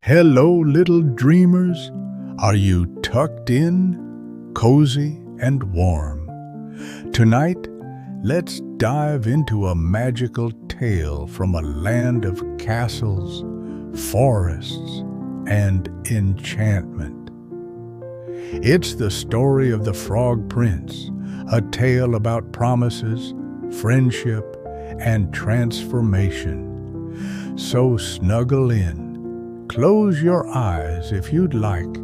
Hello, little dreamers. Are you tucked in, cozy, and warm? Tonight, let's dive into a magical tale from a land of castles, forests, and enchantment. It's the story of the Frog Prince, a tale about promises, friendship, and transformation. So snuggle in, close your eyes if you'd like,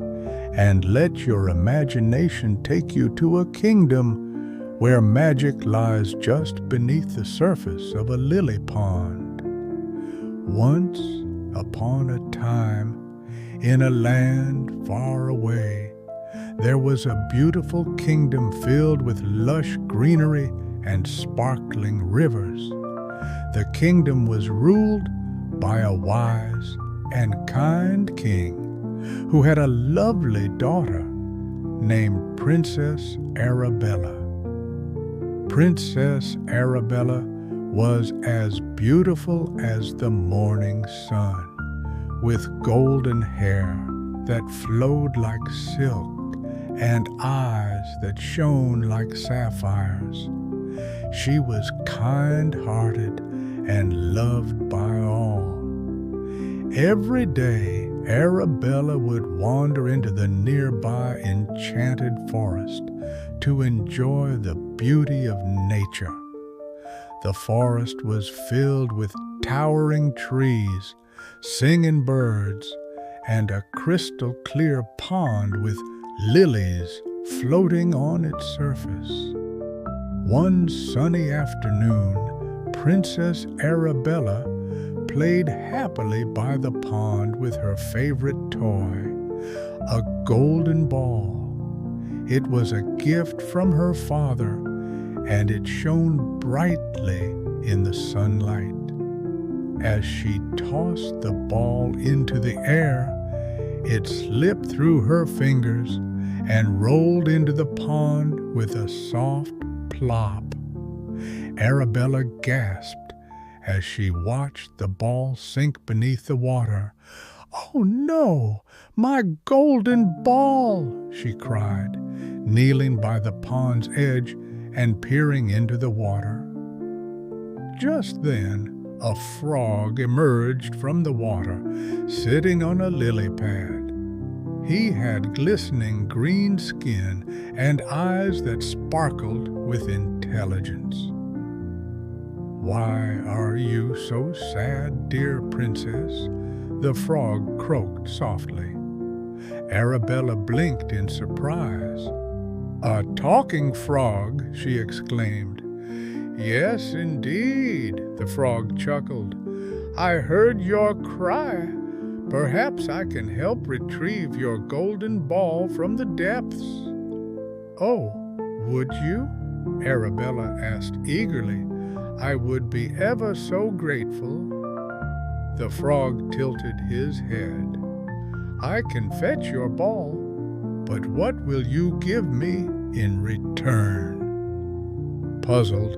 and let your imagination take you to a kingdom where magic lies just beneath the surface of a lily pond. Once upon a time, in a land far away, there was a beautiful kingdom filled with lush greenery and sparkling rivers. The kingdom was ruled by a wise and kind king who had a lovely daughter named Princess Arabella. Princess Arabella was as beautiful as the morning sun, with golden hair that flowed like silk and eyes that shone like sapphires. She was kind-hearted and loved by all. Every day, Arabella would wander into the nearby enchanted forest to enjoy the beauty of nature. The forest was filled with towering trees, singing birds, and a crystal-clear pond with lilies floating on its surface. One sunny afternoon, Princess Arabella played happily by the pond with her favorite toy, a golden ball. It was a gift from her father, and it shone brightly in the sunlight. As she tossed the ball into the air, it slipped through her fingers and rolled into the pond with a soft plop. Arabella gasped as she watched the ball sink beneath the water. "Oh no, my golden ball!" she cried, kneeling by the pond's edge and peering into the water. Just then, a frog emerged from the water, sitting on a lily pad. He had glistening green skin and eyes that sparkled with intelligence. "Why are you so sad, dear princess?" the frog croaked softly. Arabella blinked in surprise. "A talking frog!" she exclaimed. "Yes, indeed," the frog chuckled. "I heard your cry. Perhaps I can help retrieve your golden ball from the depths." "Oh, would you?" Arabella asked eagerly. "I would be ever so grateful." The frog tilted his head. "I can fetch your ball, but what will you give me in return?" Puzzled,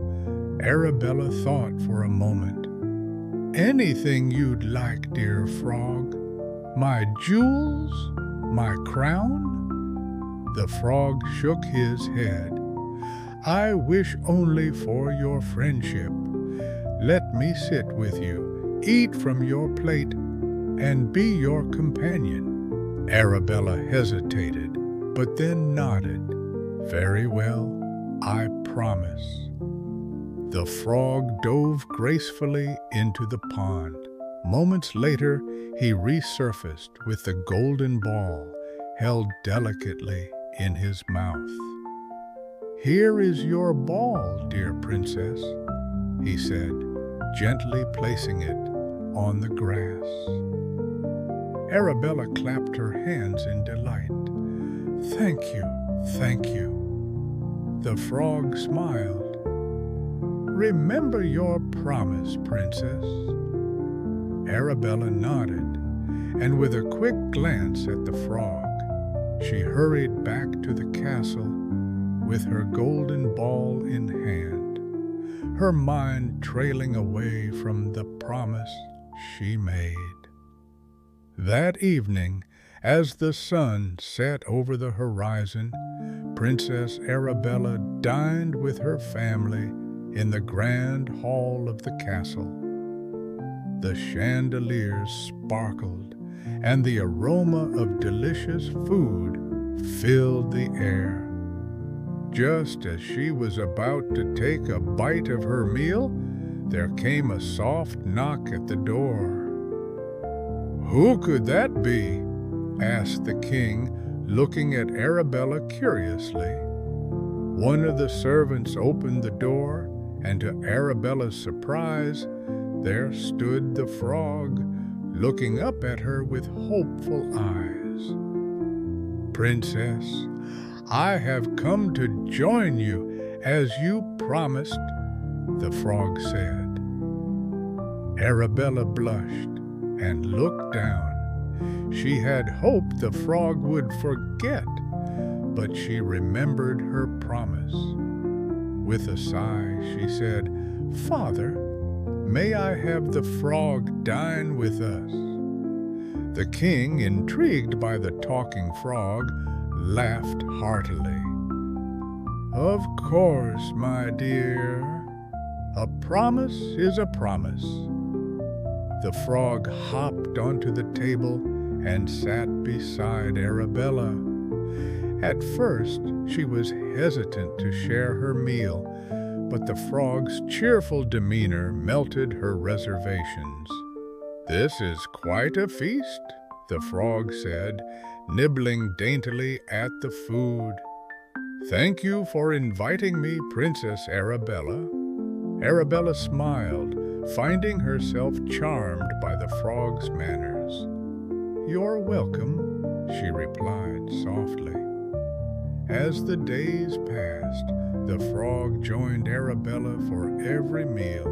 Arabella thought for a moment. "Anything you'd like, dear frog. My jewels? My crown?" The frog shook his head. "I wish only for your friendship. Let me sit with you, eat from your plate, and be your companion." Arabella hesitated, but then nodded. "Very well, I promise." The frog dove gracefully into the pond. Moments later, he resurfaced with the golden ball held delicately in his mouth. "Here is your ball, dear princess," he said, gently placing it on the grass. Arabella clapped her hands in delight. "Thank you, thank you." The frog smiled. "Remember your promise, princess." Arabella nodded, and with a quick glance at the frog, she hurried back to the castle with her golden ball in hand, her mind trailing away from the promise she made. That evening, as the sun set over the horizon, Princess Arabella dined with her family in the grand hall of the castle. The chandeliers sparkled, and the aroma of delicious food filled the air. Just as she was about to take a bite of her meal, there came a soft knock at the door. "Who could that be?" asked the king, looking at Arabella curiously. One of the servants opened the door, and to Arabella's surprise, there stood the frog, looking up at her with hopeful eyes. "Princess, I have come to join you as you promised," the frog said. Arabella blushed and looked down. She had hoped the frog would forget, but she remembered her promise. With a sigh, she said, "Father, may I have the frog dine with us?" The king, intrigued by the talking frog, laughed heartily. "Of course, my dear. A promise is a promise." The frog hopped onto the table and sat beside Arabella. At first, she was hesitant to share her meal, but the frog's cheerful demeanor melted her reservations. "This is quite a feast," the frog said, nibbling daintily at the food. "Thank you for inviting me, Princess Arabella." Arabella smiled, finding herself charmed by the frog's manners. "You're welcome," she replied softly. As the days passed, the frog joined Arabella for every meal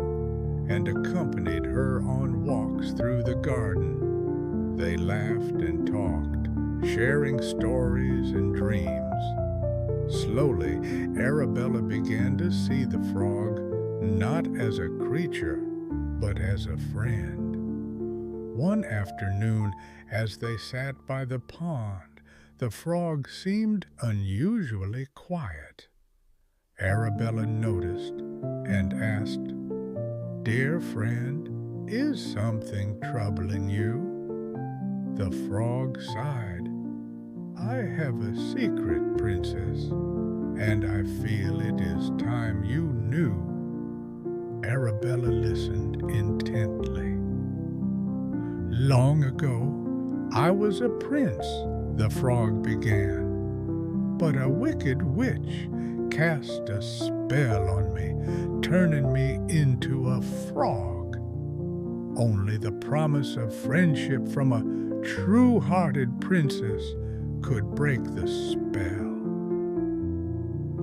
and accompanied her on walks through the garden. They laughed and talked, sharing stories and dreams. Slowly, Arabella began to see the frog not as a creature, but as a friend. One afternoon, as they sat by the pond, the frog seemed unusually quiet. Arabella noticed and asked, "Dear friend, is something troubling you?" The frog sighed. "I have a secret, princess, and I feel it is time you knew." Arabella listened intently. "Long ago, I was a prince," the frog began, "but a wicked witch cast a spell on me, turning me into a frog. Only the promise of friendship from a true-hearted princess could break the spell."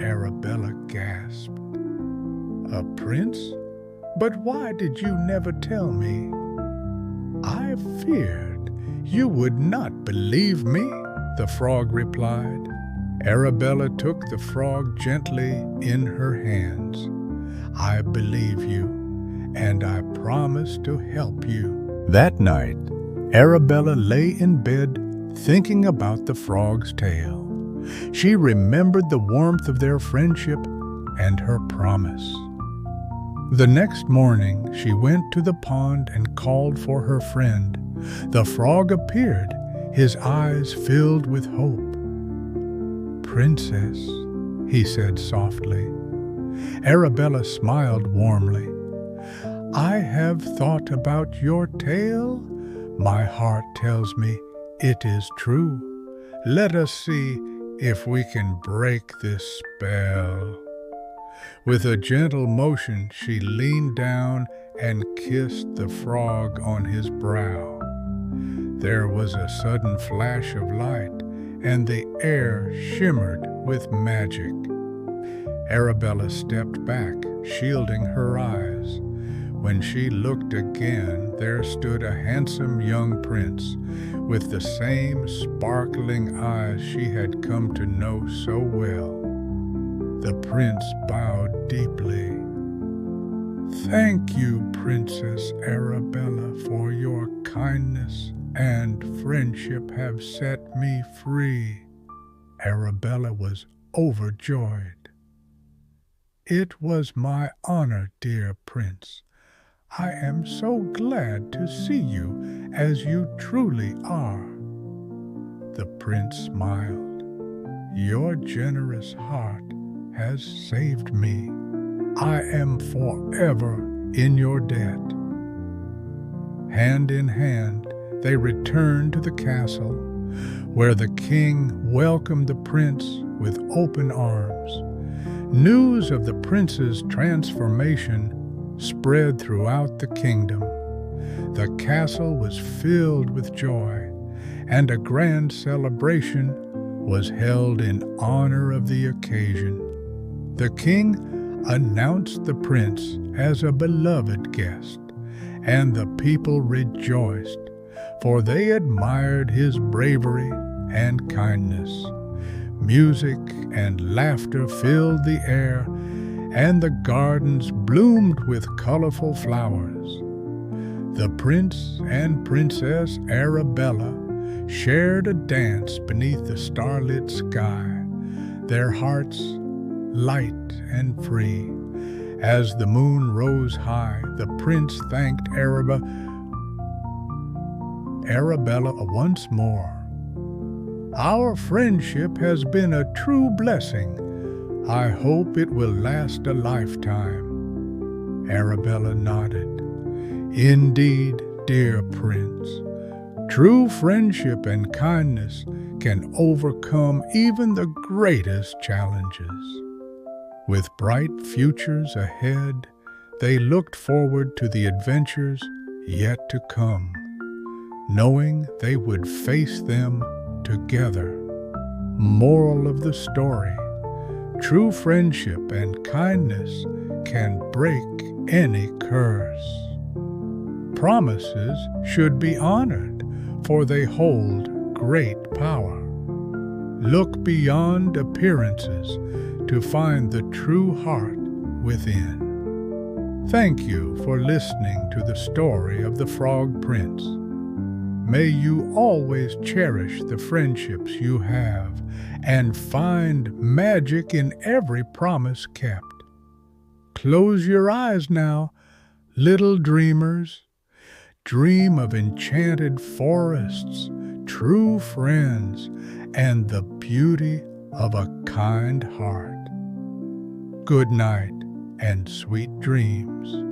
Arabella gasped. "A prince? But why did you never tell me?" "I feared you would not believe me," the frog replied. Arabella took the frog gently in her hands. "I believe you, and I promise to help you." That night, Arabella lay in bed thinking about the frog's tale. She remembered the warmth of their friendship and her promise. The next morning, she went to the pond and called for her friend. The frog appeared, his eyes filled with hope. "Princess," he said softly. Arabella smiled warmly. "I have thought about your tale. My heart tells me it is true. Let us see if we can break this spell." With a gentle motion, she leaned down and kissed the frog on his brow. There was a sudden flash of light, and the air shimmered with magic. Arabella stepped back, shielding her eyes. When she looked again, there stood a handsome young prince with the same sparkling eyes she had come to know so well. The prince bowed deeply. "Thank you, Princess Arabella, for your kindness and friendship have set me free." Arabella was overjoyed. "It was my honor, dear Prince. I am so glad to see you as you truly are." The prince smiled. "Your generous heart has saved me. I am forever in your debt." Hand in hand, they returned to the castle, where the king welcomed the prince with open arms. News of the prince's transformation spread throughout the kingdom. The castle was filled with joy, and a grand celebration was held in honor of the occasion. The king announced the prince as a beloved guest, and the people rejoiced, for they admired his bravery and kindness. Music and laughter filled the air, and the gardens bloomed with colorful flowers. The prince and princess Arabella shared a dance beneath the starlit sky, their hearts light and free. As the moon rose high, the prince thanked Arabella once more. "Our friendship has been a true blessing. I hope it will last a lifetime." Arabella nodded. "Indeed, dear Prince, true friendship and kindness can overcome even the greatest challenges." With bright futures ahead, they looked forward to the adventures yet to come, knowing they would face them together. Moral of the story: true friendship and kindness can break any curse. Promises should be honored, for they hold great power. Look beyond appearances to find the true heart within. Thank you for listening to the story of the Frog Prince. May you always cherish the friendships you have and find magic in every promise kept. Close your eyes now, little dreamers. Dream of enchanted forests, true friends, and the beauty of a kind heart. Good night and sweet dreams.